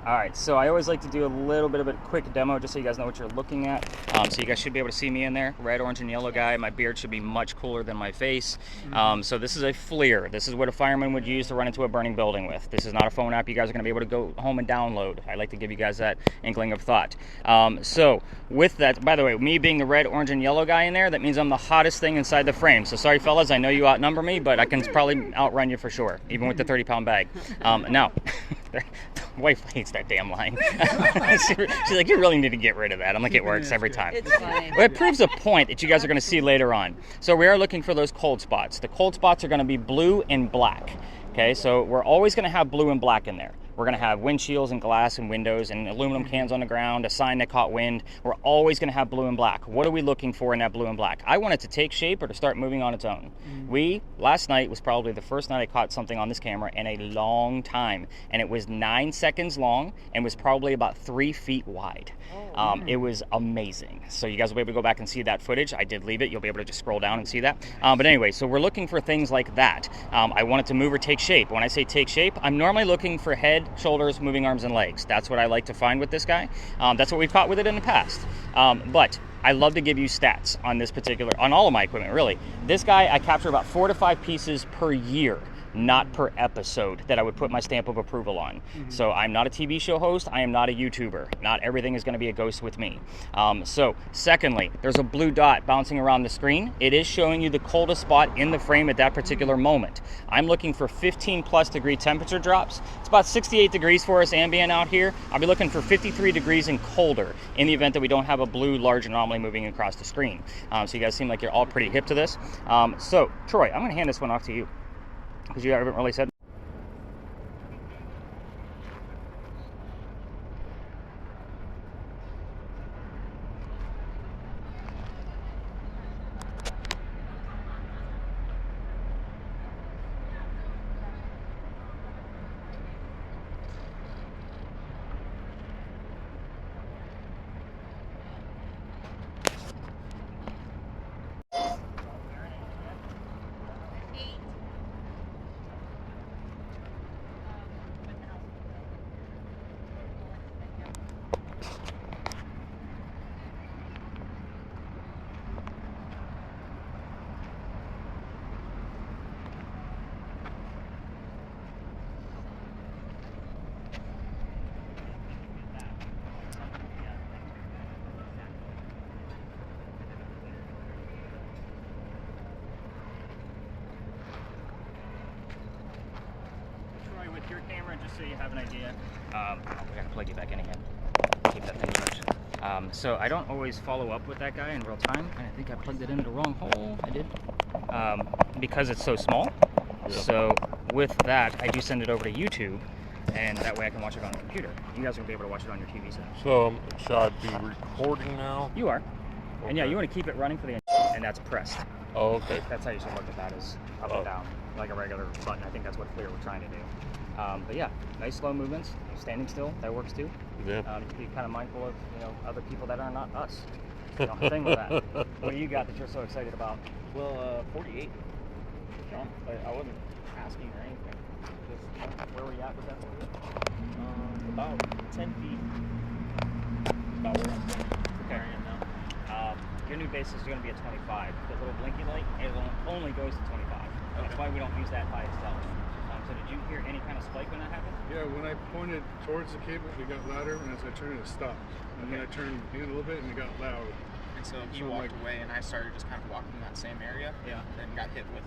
All right, so I always like to do a little bit of a quick demo just so you guys know what you're looking at. So you guys should be able to see me in there, red, orange, and yellow guy. My beard should be much cooler than my face. So this is a FLIR. This is what a fireman would use to run into a burning building with. This is not a phone app you guys are gonna be able to go home and download. I like to give you guys that inkling of thought. So with that, by the way, me being the red, orange, and yellow guy in there, that means I'm the hottest thing inside the frame. So sorry fellas, I know you outnumber me, but I can probably outrun you for sure, even with the 30-pound bag. Now, wife hates that damn line. She's like, you really need to get rid of that. I'm like, it works every time. It's fine. Well, it proves a point that you guys are going to see later on. So we are looking for those cold spots. The cold spots are going to be blue and black. Okay, so we're always going to have blue and black in there. We're going to have windshields and glass and windows and aluminum cans on the ground, a sign that caught wind. We're always going to have blue and black. What are we looking for in that blue and black? I want it to take shape or to start moving on its own. Last night was probably the first night I caught something on this camera in a long time. And it was 9 seconds long and was probably about 3 feet wide. It was amazing. So you guys will be able to go back and see that footage. I did leave it. You'll be able to just scroll down and see that. But anyway, so we're looking for things like that. I want it to move or take shape. When I say take shape, I'm normally looking for head, shoulders, moving arms, and legs. That's what I like to find with this guy. That's what we've caught with it in the past. But I love to give you stats on this particular, on all of my equipment, really. This guy, I capture about 4 to 5 pieces per year, not per episode, that I would put my stamp of approval on. So I'm not a TV show host. I am not a YouTuber. Not everything is going to be a ghost with me. So secondly, there's a blue dot bouncing around the screen. It is showing you the coldest spot in the frame at that particular moment. I'm looking for 15+ degree temperature drops. It's about 68 degrees for us ambient out here. I'll be looking for 53 degrees and colder in the event that we don't have a blue large anomaly moving across the screen. So you guys seem like you're all pretty hip to this. So Troy, I'm going to hand this one off to you, because you haven't really said. With your camera, just so you have an idea, we gotta plug you back in again. Keep that thing touched. So I don't always follow up with that guy in real time, and I think I plugged it into the wrong hole. I did, because it's so small. So with that, I do send it over to YouTube, and that way I can watch it on the computer. You guys will be able to watch it on your TV set. So should I be recording now? You are. Okay. And yeah, you want to keep it running for the, and that's pressed. Oh, okay. That's how you should look at that, is up and down, like a regular button. I think that's what FLIR we're trying to do. But yeah, nice slow movements, standing still, that works too. Yeah. Be kind of mindful of, other people that are not us. Thing with that. What do you got that you're so excited about? Well, 48. Sean, I wasn't asking or anything. Just where were you at with that? About 10 feet. About where I'm going. Okay. I am now. Your new base is going to be a 25. The little blinky light, it only goes to 25. That's why we don't use that by itself. So did you hear any kind of spike when that happened? Yeah, when I pointed towards the cable, it got louder, and as I turned, it stopped. And then I turned in a little bit, and it got loud. And so he walked away, and I started just kind of walking in that same area. Yeah. And got hit with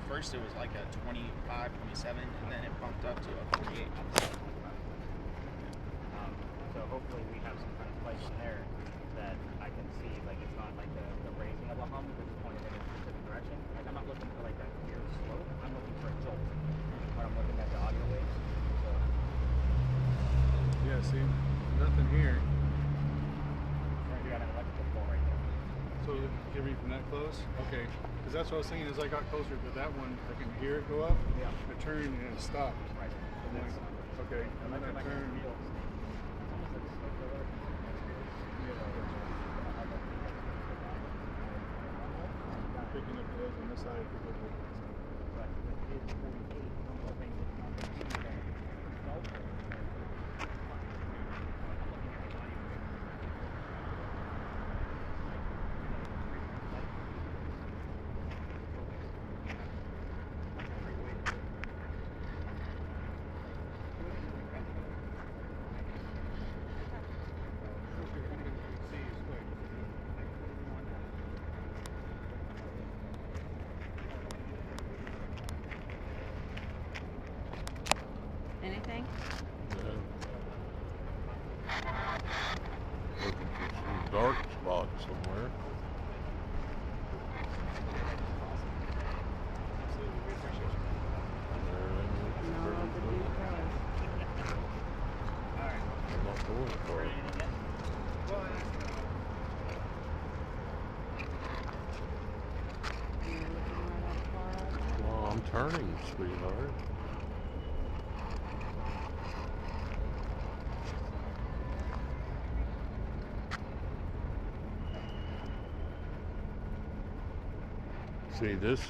first it was like a 25, 27, and then it bumped up to a 48. So hopefully we have some kind of spike in there that I can see, like it's not like the raising of a hum because it's pointed in a specific direction. Like I'm not looking for like that clear slope, I'm looking for a jolt. When I'm looking at the audio waves. So. Yeah, see, nothing here. You got an electrical pole right there. So get me from that close? Okay, because that's what I was thinking. As I got closer to that one, I can hear it go up. Yeah. I turned and it stopped. Right. And then, okay, and then I turned. Picking up those on this side. going for it. Well, I'm turning, sweetheart. See this?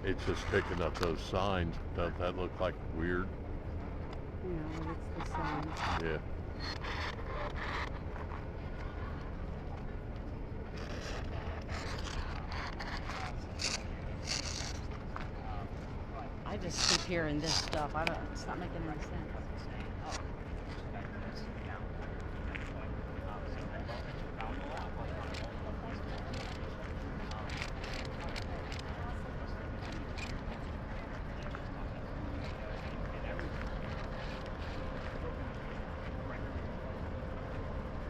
It's just picking up those signs. Does that look like weird? Yeah, it's the sign. Yeah. I just keep hearing this stuff. It's not making any sense.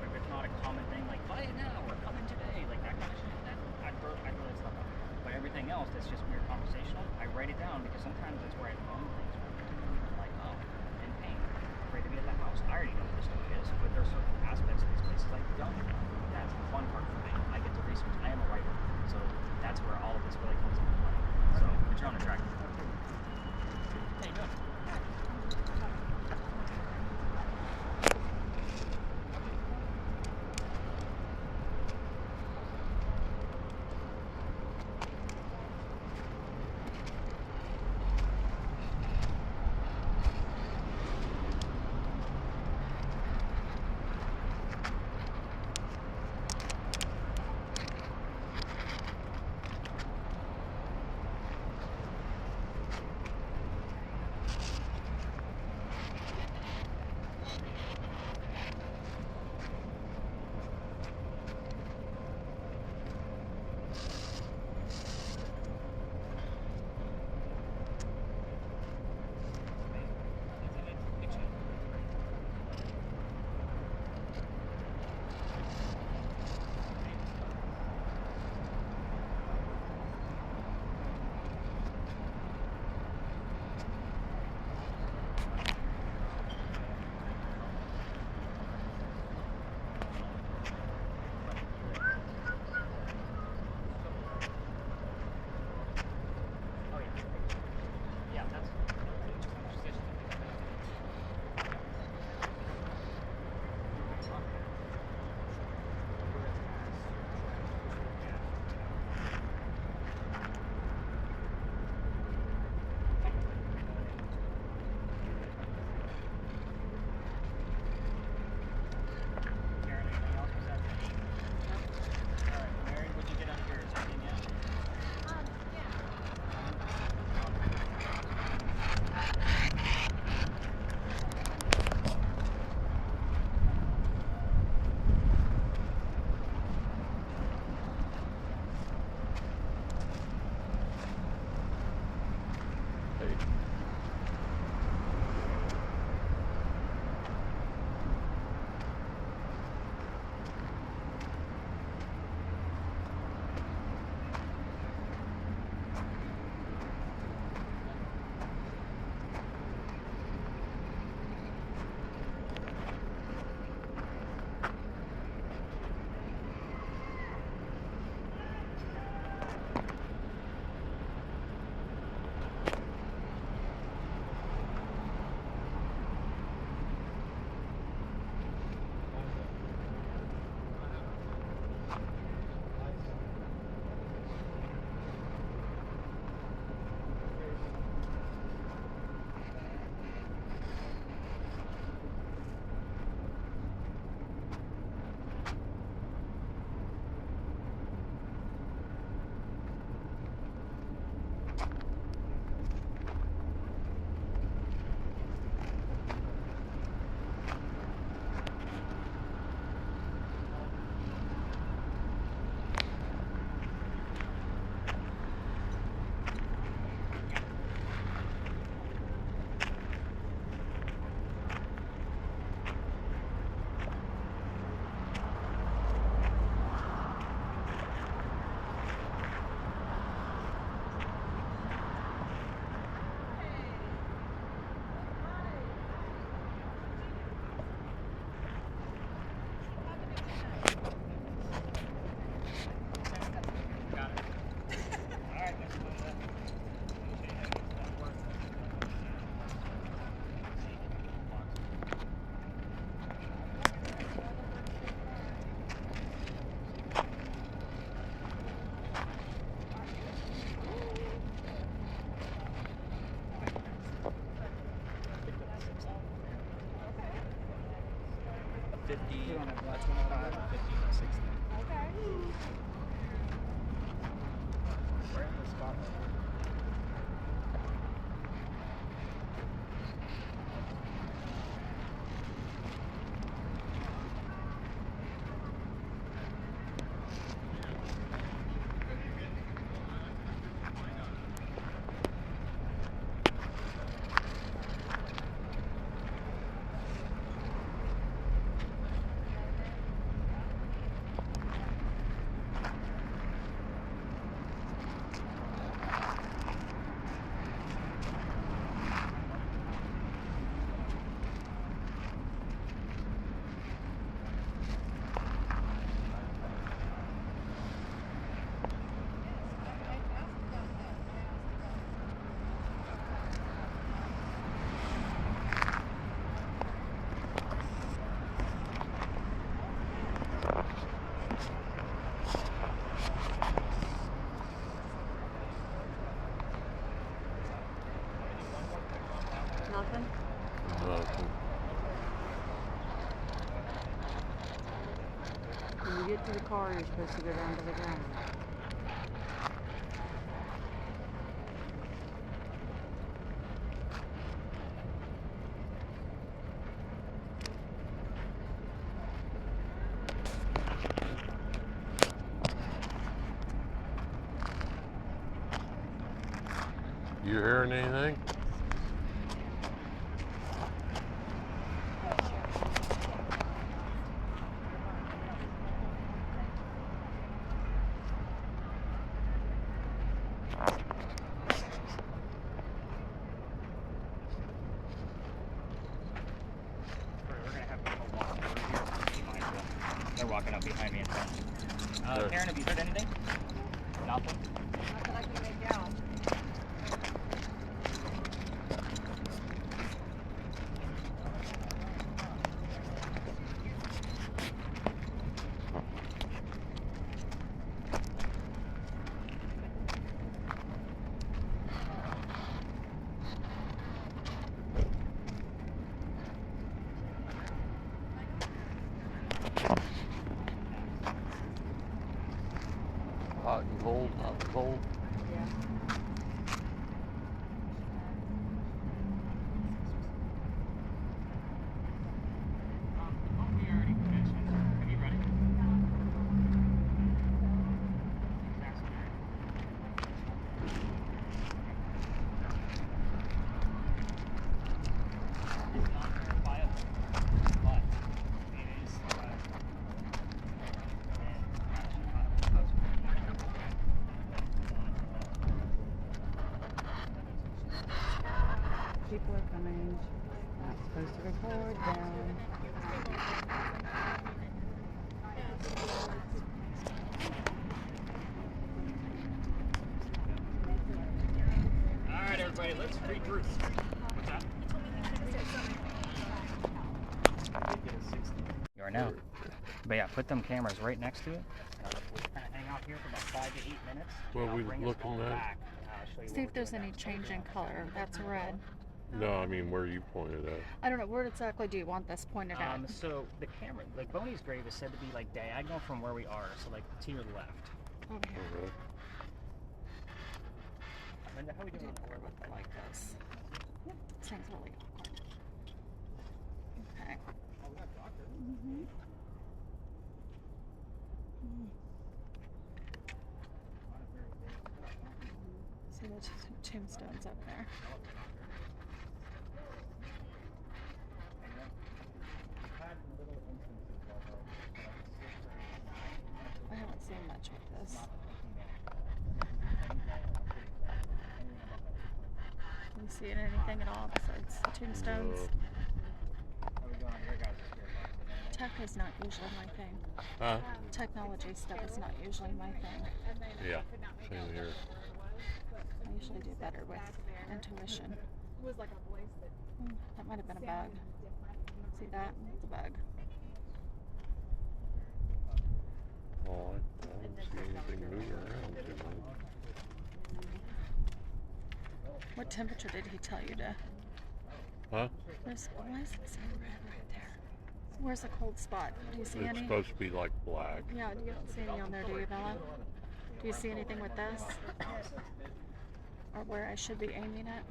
It's not a common thing like buy it now or come in today, like that kind of shit. I throw that stuff out. But everything else that's just weird conversational, I write it down because sometimes that's where I learn things from. I'm like, oh, I'm in pain. I'm ready to be at that house. I already know what this stuff is, but there's certain aspects of these places I don't. That's the fun part for me. I get to research. I am a writer, so that's where all of this really comes into play. So, but you're on a track. How you doing? 50, a 25, a 50, and a 60. Right in the spot. Nothing? Nothing. When you get to the car, you're supposed to go down to the ground. You hearing anything? We're gonna have people walk over here. Be mindful. They're walking up behind me in front. Good. Karen, have you heard anything? Nothing? Not that I can make out. Hot and cold, hot and cold. Yeah. We already mentioned. Are you ready? It's not verifiable, but it is. People are coming. Not supposed to record them. All right, everybody, let's regroup. What's that? You are now. But yeah, put them cameras right next to it. We'll kind of hang out here for about 5 to 8 minutes. What are I'll we bring us looking all at? back, and I'll show you See what if there's we're doing any next. change in color. That's red. No, I mean where you pointed at. I don't know. Where exactly do you want this pointed at? So the camera, like Boney's grave is said to be like diagonal from where we are, so like to your left. Over here. Okay. Linda, how we I doing? do better with it like this. Seems really awkward. Okay. Mm-hmm. See the tombstones up there. I haven't seen much with this. Can you see anything at all besides the tombstones? Tech is not usually my thing. Huh? Technology stuff is not usually my thing. Yeah. Same here. I usually do better with intuition. That might have been a bug. See that? It's a bug. Oh, I don't see anything moving around too much. What temperature did he tell you to? Huh? Why is it so red right there? Where's the cold spot? Do you see It's any? supposed to be like black. Yeah, you don't see any on there, do you, Bella? Do you see anything with this? Or where I should be aiming it?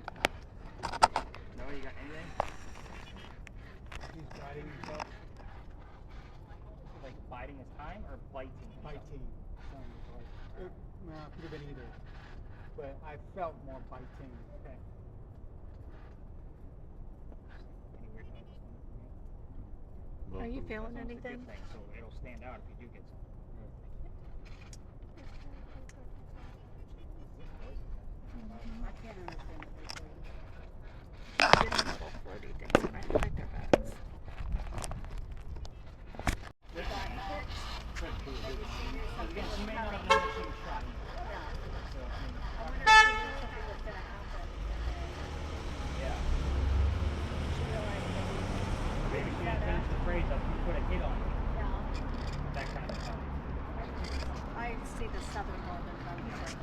No, you got anything? He's biting himself. Like biding his time or biting? Biting. Well, it could have been either. But I felt more biting. Okay. Any weird things? Are you Nothing. feeling That's a anything? good thing, so it'll stand out if you do get some. I can't understand what they're doing. Getting little floaty things that I feel like they're bugs. You may not have known that she was shot. So, I mean, I wonder if she knew something was gonna happen. yeah. She realized that Maybe she didn't finish the phrase of put a hit on you. yeah. That kind of stuff. I see the southern more than northern.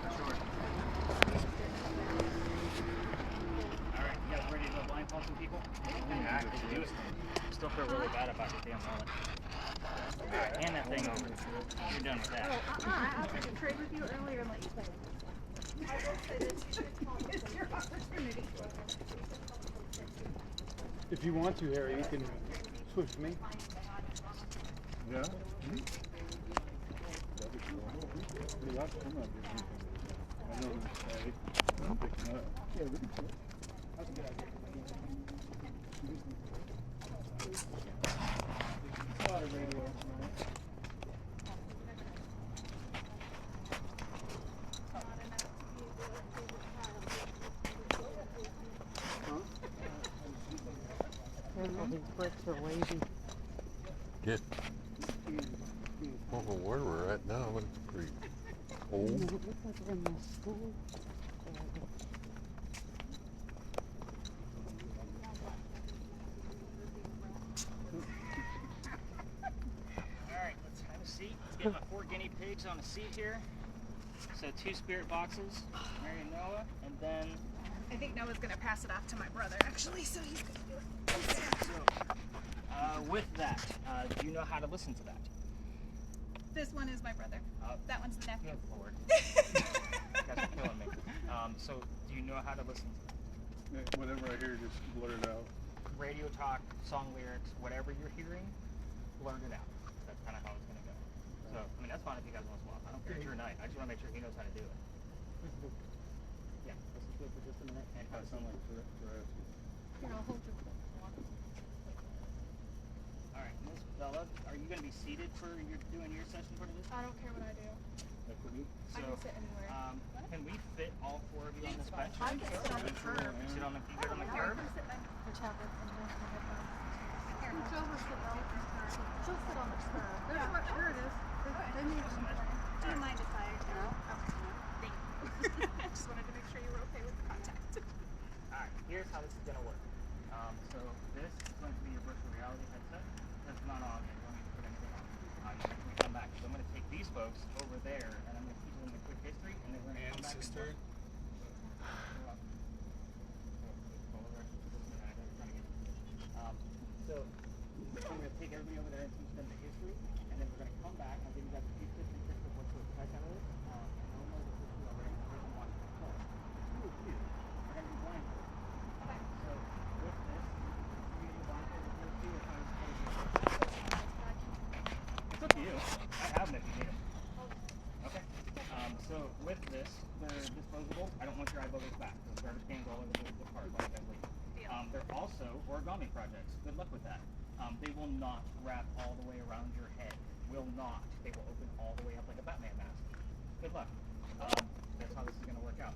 That's why. Alright, you guys ready to go blindfold some people? Yeah, do it. Still feel really bad about your damn wallet. Alright, hand that thing over. You're done with that. I was going to trade with you earlier and let you play. I will say this. It's your opportunity. If you want to, Harry, you can switch with me. Yeah? That'd be cool. Pretty loud. I'm not getting anything. I know this. I'm picking up. Yeah, we can play. That's a good idea. A lot of radio tonight. These bricks are lazy. Get. I don't know where we're at now, but it's pretty cold. It looks like we're in the school. Alright, let's have a seat. Let's get my 4 guinea pigs on a seat here. So 2 spirit boxes, Mary and Noah, and then I think Noah's gonna pass it off to my brother, actually, so he's gonna do it. with that, do you know how to listen to that? This one is my brother. That one's the nephew. Good Lord. You guys are killing me. So do you know how to listen to that? Yeah, whatever I hear, just blurt it out. Radio talk, song lyrics, whatever you're hearing, blurt it out. That's kind of how it's going to go. So, I mean, that's fine if you guys want to swap. I don't care. It's your night. I just want to make sure he knows how to do it. Yeah, listen to it for just a minute and have That sound like Jurassic. Here, I'll hold your All right, Miss Bella, are you going to be seated for doing your session for this? I don't care what I do. So, I can sit anywhere. can we fit all 4 of you on this bench? I can sit on the curb. Sit on the, you get on the curb? Sit by the tablet and then the headphones. Here, Jill will sit on the curb. She'll sit on the curb. There's what, here it is. They need some. Do you mind if I go? Thank you. I just wanted to make sure you were okay with the contact. Alright, here's how this is going to work. So this is going to be your virtual reality headset. That's not on, you don't need to put anything on. When we come back, so I'm going to take these folks over there and I'm going to teach them the quick history and then we're going to come back Sister. So I'm going to take everybody over there and teach them the history and then we're going to come back and I'll give you guys a few tips and tricks of what to expect out of this. And they'll know the history already so they can watch it before. 2 of you are going to be blindfolded. So with this, you need to blindfold the first 2 or try to suppose it's up to you. I have them if you need them. Okay. So with this, they're disposable. I don't want your eye bubbles back. Those garbage cans all over the park like that leave. They're also origami projects. Good luck with that. They will not wrap all the way around your head. Will not. They will open all the way up like a Batman mask. Good luck. That's how this is going to work out.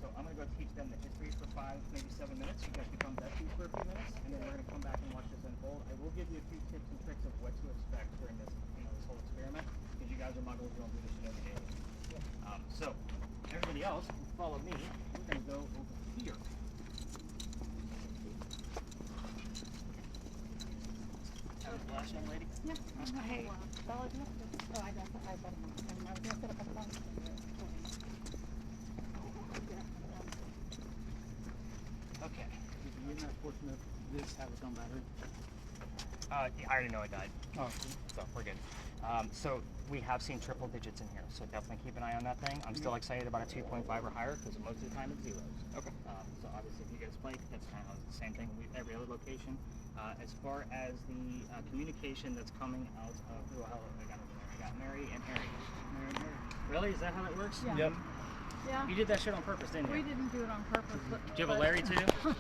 So I'm going to go teach them the history for 5, maybe 7 minutes. You guys become besties for a few minutes, and then we're going to come back and watch this unfold. I will give you a few tips and tricks of what to expect during this, this whole experiment, because you guys are muggles. You don't do this shit every day. So everybody else, who follow me. We're going to go over here. Have a glass, young lady. Yeah. Hey, Bella, do you have to? Oh, I got it. I got it. I was gonna sit up at the phone. Okay. You're not fortunate this have its own battery. I already know it died, Oh, so we're good. So we have seen triple digits in here, so definitely keep an eye on that thing. I'm still excited about a 2.5 or higher because most of the time it's zeros. Okay. So obviously if you guys play, that's kind of the same thing with every other location. As far as the communication that's coming out of, oh, hello, I got Mary and Harry. Really? Is that how that works? Yeah. Yep. Yeah. You did that shit on purpose, didn't you? We didn't do it on purpose. But, Do you have a Larry too?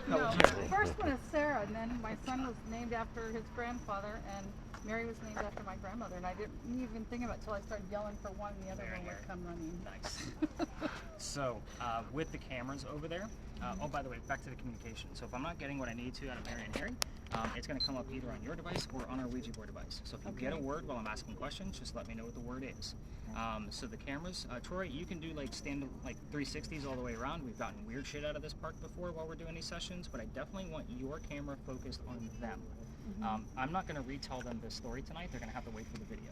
No. First one is Sarah, and then my son was named after his grandfather, and Mary was named after my grandmother. And I didn't even think about it until I started yelling for one, and the other one would come running. Nice. So, with the cameras over there, oh, by the way, back to the communication. So if I'm not getting what I need to out of Mary and Harry, it's going to come up either on your device or on our Ouija board device. So if you get a word while I'm asking questions, just let me know what the word is. So the cameras, Troy, you can do like 360s all the way around. We've gotten weird shit out of this park before while we're doing these sessions, but I definitely want your camera focused on them. I'm not going to retell them this story tonight. They're going to have to wait for the video.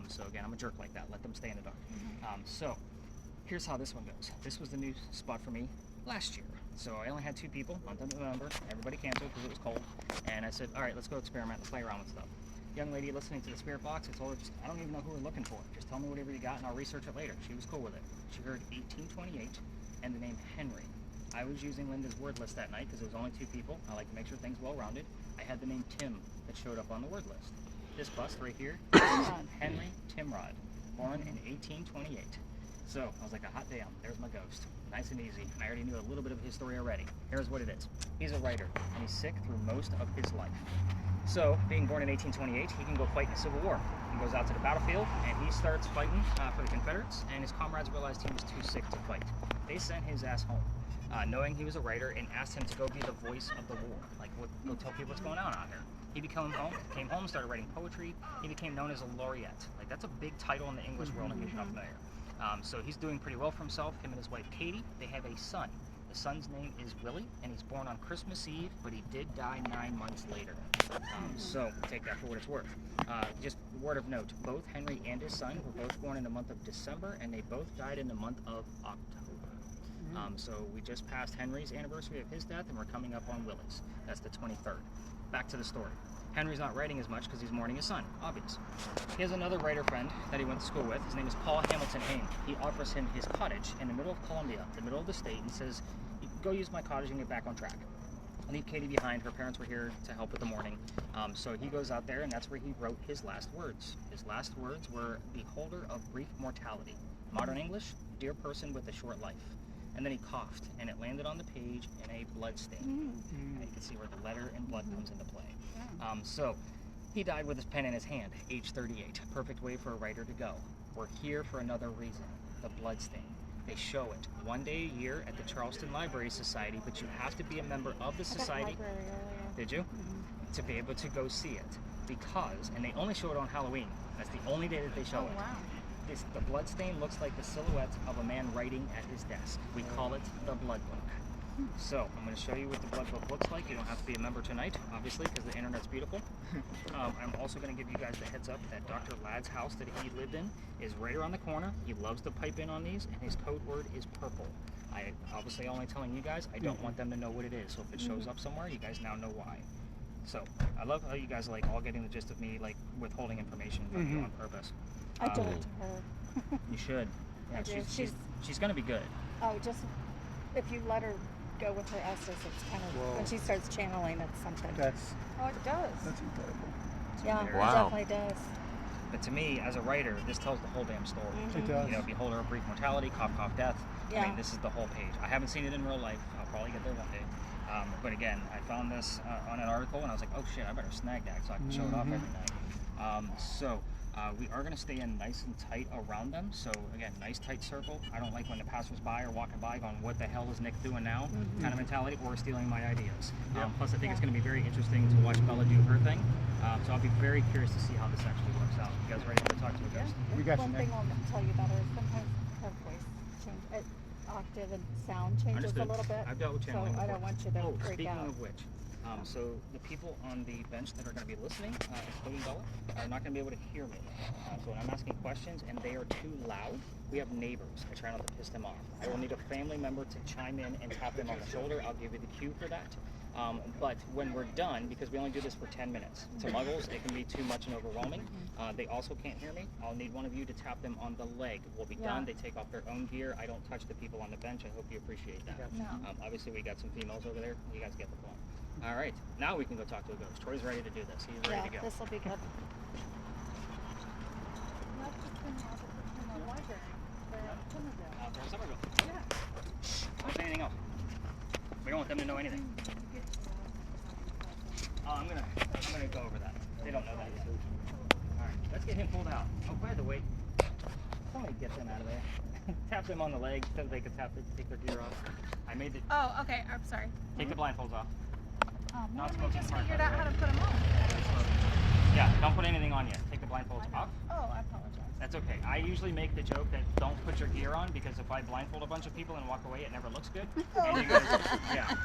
So again, I'm a jerk like that. Let them stay in the dark. So here's how this one goes. This was the new spot for me last year. So I only had 2 people, month of November. Everybody canceled because it was cold. And I said, all right, let's go experiment and play around with stuff. Young lady listening to the spirit box, I told her, I don't even know who we're looking for. Just tell me whatever you got and I'll research it later. She was cool with it. She heard 1828 and the name Henry. I was using Linda's word list that night because it was only 2 people. I like to make sure things well-rounded. I had the name Tim that showed up on the word list. This bust right here is Henry Timrod, born in 1828. So I was like, a hot damn, there's my ghost. Nice and easy. And I already knew a little bit of his story already. Here's what it is. He's a writer, and he's sick through most of his life. So, being born in 1828, he can go fight in the Civil War. He goes out to the battlefield, and he starts fighting for the Confederates, and his comrades realized he was too sick to fight. They sent his ass home, knowing he was a writer, and asked him to go be the voice of the war. Like, go tell people what's going on out here. He came home, started writing poetry. He became known as a laureate. Like, that's a big title in the English world, in case you're not familiar. So he's doing pretty well for himself. Him and his wife, Katie, they have a son. The son's name is Willie, and he's born on Christmas Eve, but he did die 9 months later. So take that for what it's worth. Just word of note, both Henry and his son were both born in the month of December, and they both died in the month of October. So we just passed Henry's anniversary of his death, and we're coming up on Willie's. That's the 23rd. Back to the story. Henry's not writing as much because he's mourning his son, obvious. He has another writer friend that he went to school with. His name is Paul Hamilton Hain. He offers him his cottage in the middle of Columbia, the middle of the state, and says, go use my cottage and get back on track. Leave Katie behind. Her parents were here to help with the mourning. So he goes out there, and that's where he wrote his last words. His last words were, beholder of brief mortality. Modern English, dear person with a short life. And then he coughed, and it landed on the page in a blood stain. And you can see where the letter and blood comes into play. So he died with his pen in his hand, age 38. Perfect way for a writer to go. We're here for another reason, the blood stain. They show it one day a year at the Charleston Library Society, but you have to be a member of the society. Did you? To be able to go see it. Because, and they only show it on Halloween. That's the only day that they show it. Wow. The blood stain looks like the silhouette of a man writing at his desk. We call it the blood book. So, I'm going to show you what the blood book looks like. You don't have to be a member tonight, obviously, because the internet's beautiful. I'm also going to give you guys the heads up that Dr. Ladd's house that he lived in is right around the corner. He loves to pipe in on these, and his code word is purple. I obviously only telling you guys, I don't want them to know what it is. So if it shows up somewhere, you guys now know why. So, I love how you guys are like all getting the gist of me like withholding information from you on purpose. I told it to her. You should. Yeah, I do. she's going to be good. Oh, just if you let her go with her S's, it's kind of when she starts channeling, it's something. That's Oh, it does. incredible. Yeah, Wow. it definitely does. But to me, as a writer, this tells the whole damn story. It does. You know, beholder of brief mortality, cough, cough, death. I Yeah. mean, this is the whole page. I haven't seen it in real life. I'll probably get there one day. But again, I found this on an article, and I was like, oh shit, I better snag that so I can show it off every night. We are going to stay in nice and tight around them. So again, nice tight circle. I don't like when the passersby are walking by going, what the hell is Nick doing now? Kind of mentality, or stealing my ideas. Plus, I think it's going to be very interesting to watch Bella do her thing. So I'll be very curious to see how this actually works out. You guys ready to talk to a ghost? We got you, One Nick. thing I'll tell you about her is sometimes her voice changes, octave and sound changes Understood. a little bit. I've dealt with channeling So I don't before. want you to Oh, freak speaking out. of which, so the people on the bench that are going to be listening, including Bella, are not going to be able to hear me. So when I'm asking questions and they are too loud, we have neighbors. I try not to piss them off. I will need a family member to chime in and tap them on the shoulder. I'll give you the cue for that. But when we're done, because we only do this for 10 minutes, to muggles, it can be too much and overwhelming. They also can't hear me. I'll need one of you to tap them on the leg. We'll be done. They take off their own gear. I don't touch the people on the bench. I hope you appreciate that. No. Obviously, we got some females over there. You guys get the point. All right, now we can go talk to a ghost. Troy's ready to do this. He's ready to go. This will be good. Out there, Somerville. Don't say anything else. We don't want them to know anything. Oh, I'm gonna go over that. They don't know that yet. All right, let's get him pulled out. Oh, by the way, somebody get them out of there. Tap them on the leg so they can take their gear off. I made the. Oh, okay. I'm sorry. Take the blindfolds off. Oh, Not We smoking just part, figured by out the how way. to put them on. Yeah, don't put anything on yet. Take the blindfolds off. Oh, I apologize. That's okay. I usually make the joke that don't put your gear on because if I blindfold a bunch of people and walk away, it never looks good. And you guys, yeah.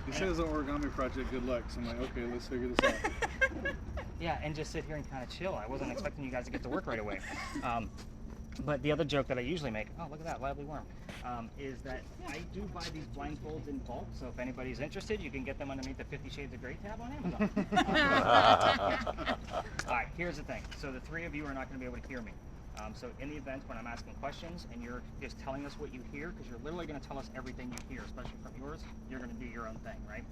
He says the origami project, good luck. So I'm like, okay, let's figure this out. Yeah, and just sit here and kind of chill. I wasn't expecting you guys to get to work right away. But the other joke that I usually make, oh, look at that, lively worm, is that I do buy these blindfolds in bulk, so if anybody's interested, you can get them underneath the 50 Shades of Grey tab on Amazon. All right, here's the thing. So the three of you are not going to be able to hear me. So in the event when I'm asking questions and you're just telling us what you hear, because you're literally going to tell us everything you hear, especially from yours, you're going to do your own thing, right?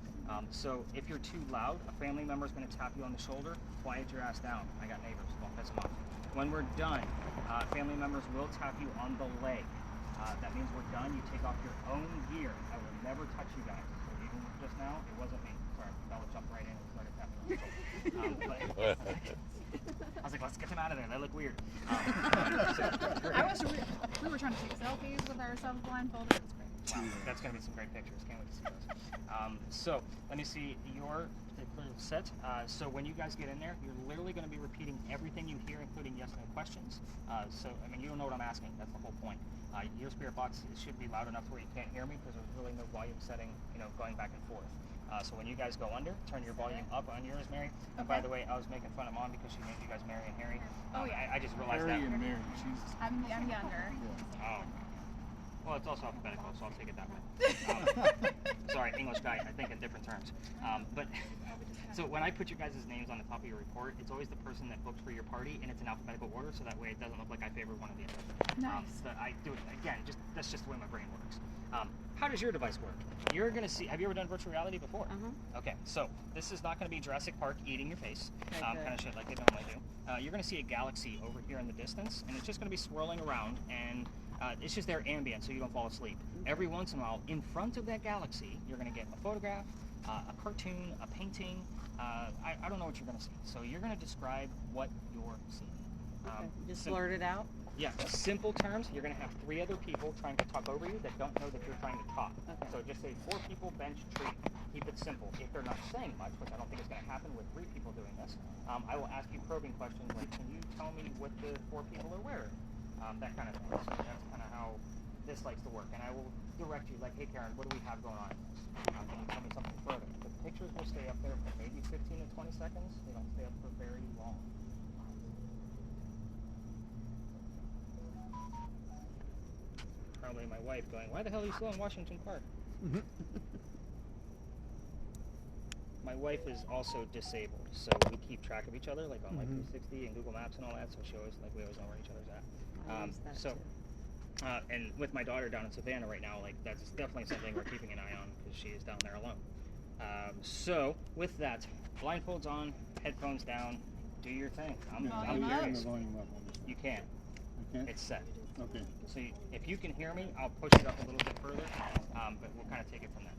So if you're too loud, a family member is going to tap you on the shoulder, quiet your ass down. I got neighbors, don't piss them off. When we're done, family members will tap you on the leg. That means we're done. You take off your own gear. I will never touch you guys. So even just now, it wasn't me. Sorry, Bella jumped right in and started tapping on the shoulder. I was like, let's get them out of there. They look weird. We were trying to take selfies with ourselves blindfolded. It was great. Wow, that's going to be some great pictures. Can't wait to see those. So let me see your particular set. So when you guys get in there, you're literally going to be repeating everything you hear, including yes and no questions. So, I mean, you don't know what I'm asking. That's the whole point. Your spirit box should be loud enough to where you can't hear me because there's really no volume setting, going back and forth. So when you guys go under, turn your volume up on yours, Mary. And by the way, I was making fun of Mom because she named you guys Mary and Harry. I just realized Harry that. and Mary, Jesus. I'm younger. Oh. Well, it's also alphabetical, so I'll take it that way. Sorry, English guy, I think in different terms. So when I put your guys' names on the top of your report, it's always the person that booked for your party, and it's in alphabetical order, so that way it doesn't look like I favor one of the others. Nice. So I do it, again, that's just the way my brain works. How does your device work? You're going to see, have you ever done virtual reality before? Okay, so this is not going to be Jurassic Park eating your face, kind of shit like they normally do. You're going to see a galaxy over here in the distance, and it's just going to be swirling around, and it's just there ambient so you don't fall asleep. Every once in a while, in front of that galaxy, you're going to get a photograph, a cartoon, a painting. I don't know what you're going to see. So you're going to describe what you're seeing. Just blurt it out. Yeah, simple terms. You're going to have 3 other people trying to talk over you that don't know that you're trying to talk. Okay. So just say 4 people, bench, tree. Keep it simple. If they're not saying much, which I don't think is going to happen with 3 people doing this, I will ask you probing questions like, can you tell me what the 4 people are wearing? That kind of thing. So that's kind of how this likes to work. And I will direct you like, hey Karen, what do we have going on? Can you tell me something further? The pictures will stay up there for maybe 15 to 20 seconds. They don't stay up for very long. Probably my wife going, why the hell are you still in Washington Park? My wife is also disabled, so we keep track of each other, like on like 360 and Google Maps and all that. So she always we always know where each other's at. And with my daughter down in Savannah right now, like that's definitely something we're keeping an eye on because she is down there alone. So with that, blindfolds on, headphones down, do your thing. I'm curious. You can. It's set. Okay. So if you can hear me, I'll push it up a little bit further, but we'll kind of take it from there.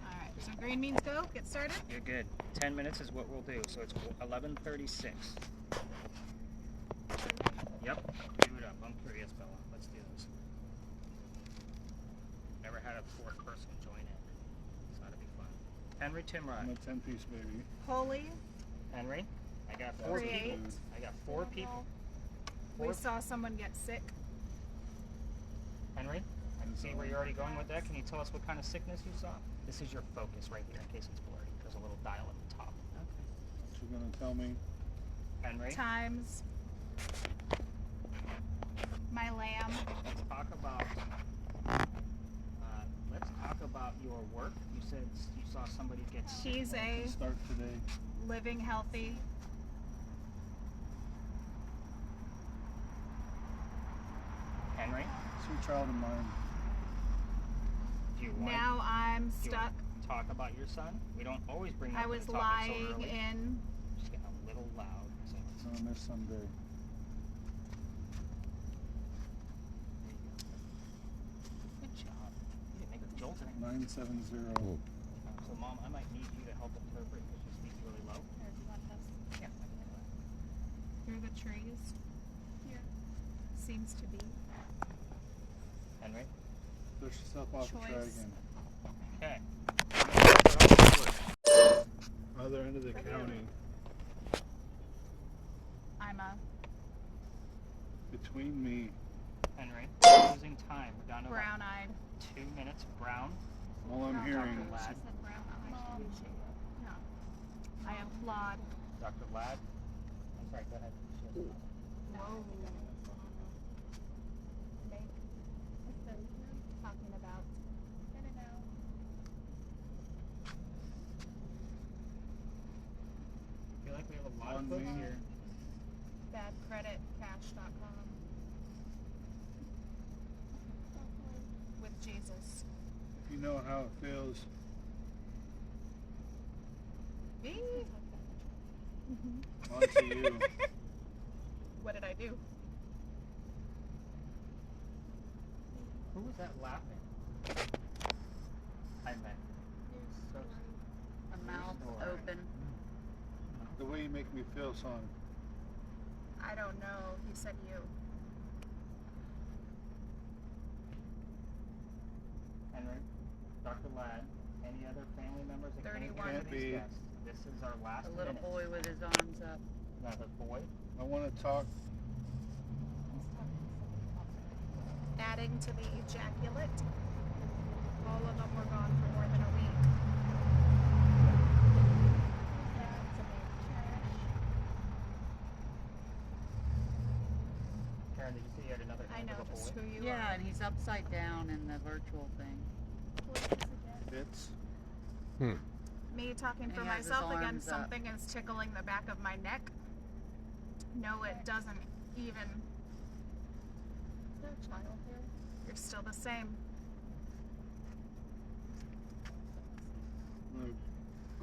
All right. So green means go. Get started. You're good. 10 minutes is what we'll do. So it's 11:36. Yep. Do it up. I'm curious, Bella. Let's do this. Never had a 4th person join in. So that'll be fun. Henry Timrod. I'm a 10-piece baby. Holy. Henry. I got 4 people. Create. I got 4 people. We saw someone get sick. Henry, I can see where you're already going with that. Can you tell us what kind of sickness you saw? This is your focus right here in case it's blurry. There's a little dial at the top. Okay. She's gonna tell me. Henry. Times. My lamb. Let's talk about talk about your work. You said you saw somebody get sick. He's a Start today. living healthy. Henry, Sweet child of mine. do you want Now I'm do you stuck. wanna talk about your son? We don't always bring up I was the topic so lying early. in. Just getting a little loud. So So I miss someday. good job. You didn't make a jolt in it. 970. So Mom, I might need you to help interpret because she speaks really low. Yeah. Through the trees. Here. Seems to be. Henry. Push yourself off the Choice. Okay. Other end of the county. I'm a Between me. Henry. Losing time. We're down to about brown-eyed. 2 minutes. Brown. All I'm hearing. Dr. Ladd. said brown-eyed. No. I applaud. Dr. Ladd. I'm sorry. Go ahead. Whoa. Talking about. I feel like we have a lot On of folks me. here. Badcreditcash.com. With Jesus. If you know how it feels. Me? On to you. What did I do? Who was that laughing? I meant. So, A mouth Story. open. The way you make me feel, son. I don't know. He said you. Henry, Dr. Ladd, any other family members that came 31. to Can't these be. guests? This is our last A little minute. boy with his arms up. Another boy. I want to talk. Adding to the ejaculate. All of them were gone for more than a week. Karen, did you see you had another I hand of a noticed boy? who you Yeah, are. and he's upside down in the virtual thing. Bits. Me talking for He has his myself again, arms up. something is tickling the back of my neck. No, it doesn't even. Is there a child here? You're still the same. The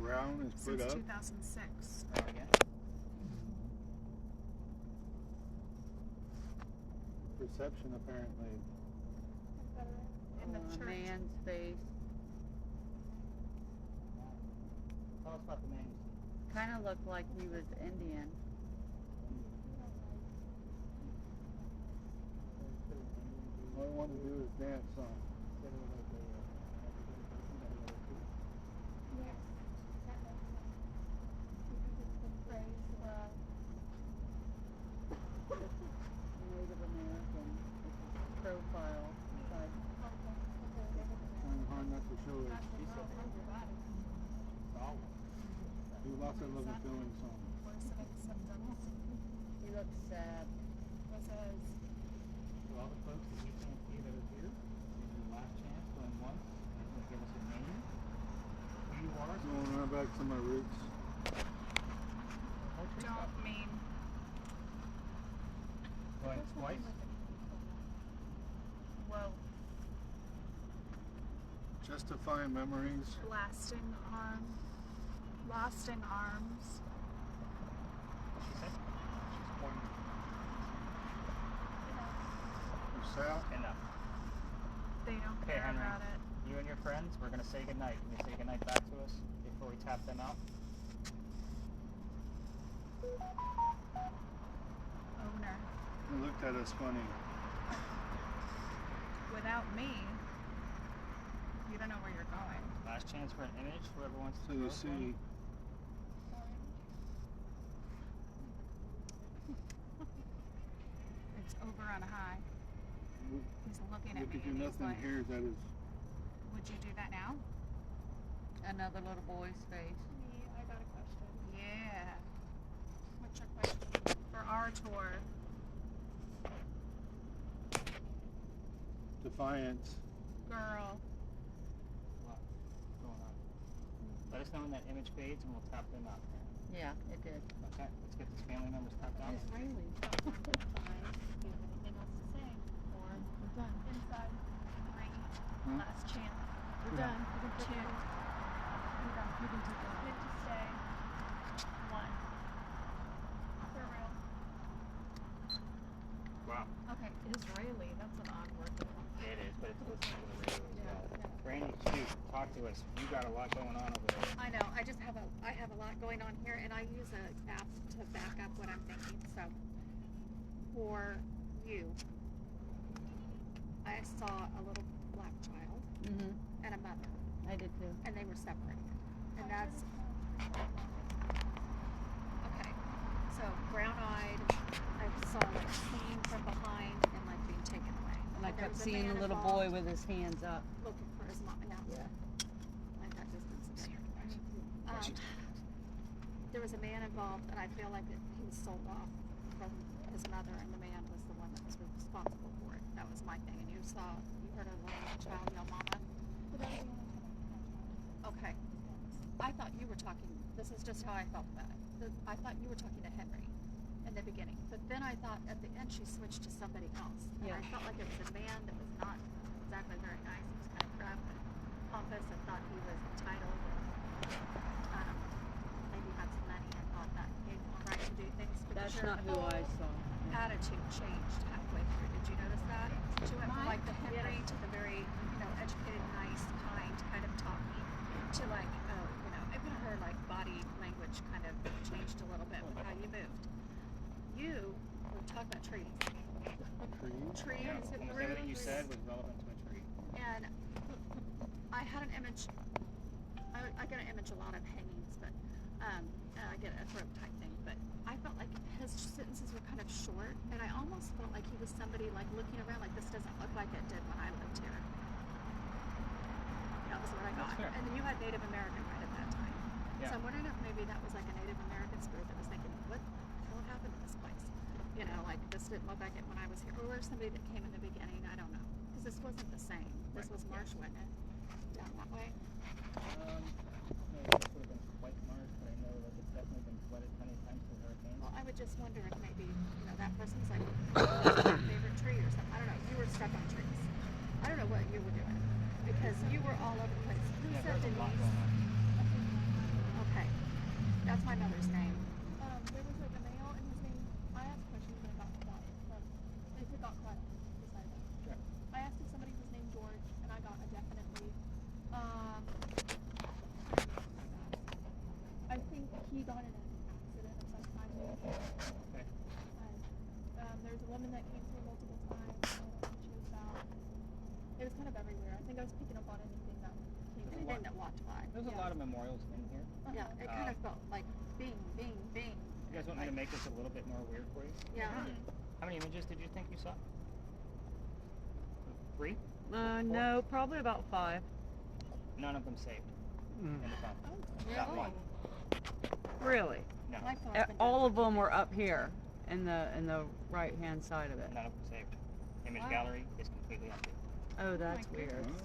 ground is put Since up. 2006. Go again. Perception, apparently. In the A church. man's face. Tell us about the man you see. Kind of looked like he was Indian. All I want to do is dance, son. Native American. Profile. Like, Trying hard not to show it. You lost that love and feeling, son. Worsening symptoms. he looks sad. This is To all the folks that we can't see that are here, this is your last chance going once. You're going to give us a name, who you are, so Going right back to my roots. don't mean. going twice. Whoa. Justifying memories. Lasting arm. Lost in arms. What'd she say? She's pointing. You south. Enough. They don't Okay, care Henry. about it. You and your friends, we're going to say goodnight. Can you say goodnight back to us before we tap them out? Owner. They looked at us funny. Without me, you don't know where you're going. Last chance for an image, whoever wants to So you throw one. see, It's over on a high. He's looking at we me could do and he's nothing like, here that is. would you do that now? Another little boy's face. Me, I got a question. Yeah. What's your question? For our tour. Defiance. Girl. Let us know when that image fades, and we'll tap them out. Yeah, it did. Okay, let's get these family members tapped out. It's raining. Do you have anything else to say? Or We're done. inside, 3, last chance. We're Yeah. done. You can 2, take it. You're done. You can take it. good to stay. 1, for real. Wow. Okay, Israeli, that's an odd word. It is, but it's listening to the radio as well. Brandy, shoot, talk to us. You got a lot going on over there. I know, I have a lot going on here, and I use an app to back up what I'm thinking. So, for you, I saw a little black child Mhm. and a mother, I did too. and they were separated. And that's okay. So brown-eyed, I saw like seen from behind and like being taken away. And I There kept was a seeing the man little involved boy with his hands up. looking for his mom. Yeah. Like that distance. There was a man involved, and I feel like he was sold off from his mother, and the man was the one that was responsible for it. That was my thing. And you heard a little child yell, "Mama." Okay. I thought you were talking. This is just how I felt about it. I thought you were talking to Henry in the beginning, but then I thought at the end she switched to somebody else, and Yeah. I felt like it was a man that was not exactly very nice. He was kind of gruff and pompous, and thought he was entitled. And, maybe had some money and thought that gave him a right to do things. But That's your not who I whole saw. attitude changed halfway through. Did you notice that? She went from like the Henry to the very, educated, nice, kind kind of talking to like, even her like body language kind of changed a little bit with how you moved. You were talking about trees. Trees, Yeah, almost everything you said was relevant to a tree. and I had an image. I get an image a lot of hangings, but I get a throat type thing. But I felt like his sentences were kind of short, and I almost felt like he was somebody like looking around, like this doesn't look like it did when I lived here. That was what I got. That's fair. And then you had Native American right at that time. Yeah. So I'm wondering if maybe that was like a Native American spirit that was thinking, what the hell happened to this place? Like this didn't look like it when I was here. Or somebody that came in the beginning, I don't know. Because this wasn't the same. This was marsh, wasn't it? Down that way. No, this would have been quite marsh, but I know that it's definitely been flooded plenty of times through hurricanes. Well, I would just wonder if maybe, that person's like, what's my favorite tree or something. I don't know. You were stuck on trees. I don't know what you were doing. Because you were all over the place. Who Yeah, said there's a lot Denise? going on. Okay. That's my mother's name. There was like a male, and his name. I asked questions and I got quiet. They got quiet beside them. Sure. I asked if somebody was named George, and I got a definitely. I think he got in an accident of some kind. Okay. And there was a woman that came through multiple times. I don't know what she was about. It was kind of everywhere. I think I was picking up on anything that came through. Anything that walked by. There's a lot of memorials in here. Yeah, it kind of felt like bing, bing, bing. You guys want me to make this a little bit more weird for you? Yeah. How many images did you think you saw? 3? No, probably about 5. None of them saved in the phone. Not Really? one. Really? No. My phone's been All of them were up here in the right hand side of it. None of them saved. Image Wow. gallery is completely empty. Oh, that's my weird. goodness.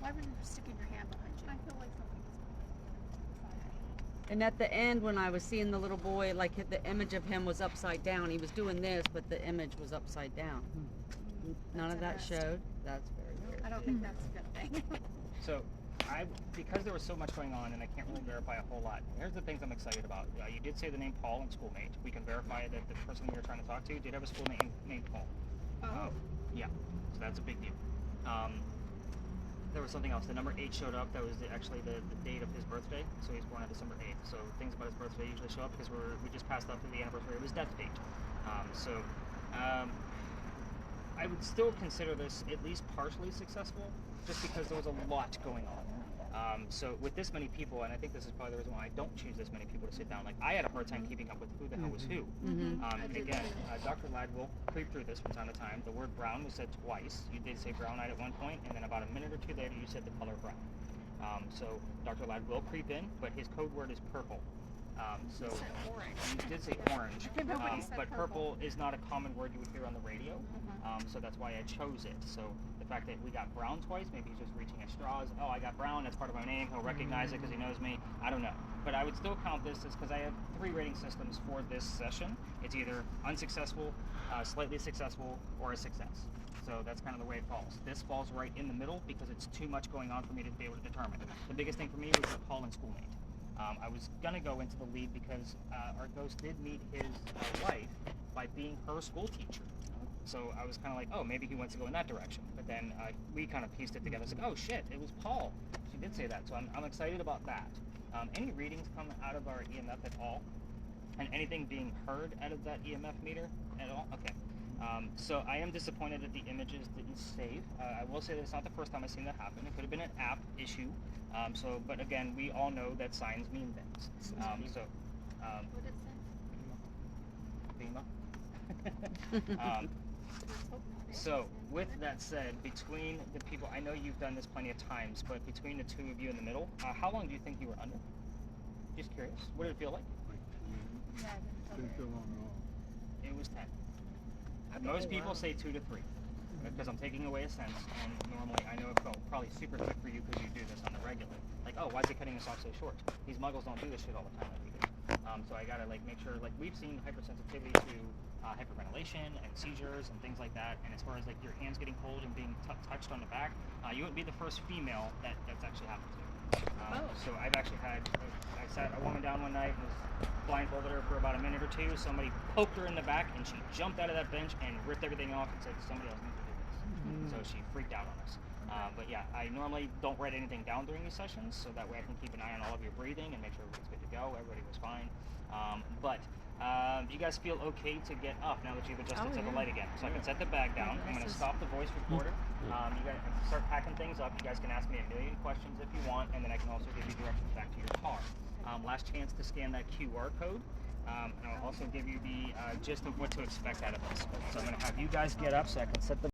Why were you sticking your hand behind you? I feel like something was beside me. And at the end, when I was seeing the little boy, like the image of him was upside down. He was doing this, but the image was upside down. None of that That's interesting. showed. That's very weird. I don't think that's a good thing. So, because there was so much going on and I can't really verify a whole lot, here's the things I'm excited about. You did say the name Paul and schoolmate. We can verify that the person you were trying to talk to did have a school name named Paul. Oh. Yeah, so that's a big deal. There was something else. The number 8 showed up. That was actually the date of his birthday. So he was born on December 8th. So things about his birthday usually show up because we just passed up to the anniversary of his death date. I would still consider this at least partially successful, just because there was a lot going on. So with this many people, and I think this is probably the reason why I don't choose this many people to sit down. Like I had a hard time keeping up with who the hell was who. And again, Dr. Ladd will creep through this from time to time. The word brown was said twice. You did say brown-eyed at one point, and then about a minute or two later, you said the color brown. So Dr. Ladd will creep in, but his code word is purple. So You said orange. you did say orange, Nobody said but purple. purple is not a common word you would hear on the radio. So that's why I chose it. So the fact that we got Brown twice, maybe he's just reaching at straws. Oh, I got Brown, that's part of my name, he'll recognize it because he knows me. I don't know. But I would still count this as, because I have 3 rating systems for this session. It's either unsuccessful, slightly successful, or a success. So that's kind of the way it falls. This falls right in the middle because it's too much going on for me to be able to determine. The biggest thing for me was the Paul and schoolmate. I was going to go into the lead because our ghost did meet his wife by being her school teacher. So I was kind of like, oh, maybe he wants to go in that direction. But then we kind of pieced it together. It's like, oh shit, it was Paul. She did say that. So I'm excited about that. Any readings come out of our EMF at all? And anything being heard out of that EMF meter at all? Okay. So I am disappointed that the images didn't save. I will say that it's not the first time I've seen that happen. It could have been an app issue. But again, we all know that signs mean things. What did it say? FEMA. So with that said, between the people, I know you've done this plenty of times, but between the 2 of you in the middle, how long do you think you were under? Just curious. What did it feel like? Yeah, I Didn't feel long at all. It was 10. Most people say 2 to 3, because I'm taking away a sense, and normally I know it felt probably super quick for you because you do this on the regular. Like, oh, why is he cutting us off so short? These muggles don't do this shit all the time like we do. So I gotta like make sure, like we've seen hypersensitivity to hyperventilation and seizures and things like that. And as far as like your hands getting cold and being touched on the back, you wouldn't be the first female that's actually happened to. So I've actually had, I sat a woman down one night and was blindfolded her for about a minute or 2. Somebody poked her in the back and she jumped out of that bench and ripped everything off and said somebody else needs to do this. So she freaked out on us. But yeah, I normally don't write anything down during these sessions, so that way I can keep an eye on all of your breathing and make sure everything's good to go. Everybody was fine. Do you guys feel okay to get up now that you've adjusted to the light again? So I can set the bag down. I'm going to stop the voice recorder. You guys start packing things up. You guys can ask me a million questions if you want, and then I can also give you directions back to your car. Last chance to scan that QR code. And I'll also give you the gist of what to expect out of this. So I'm going to have you guys get up so I can set the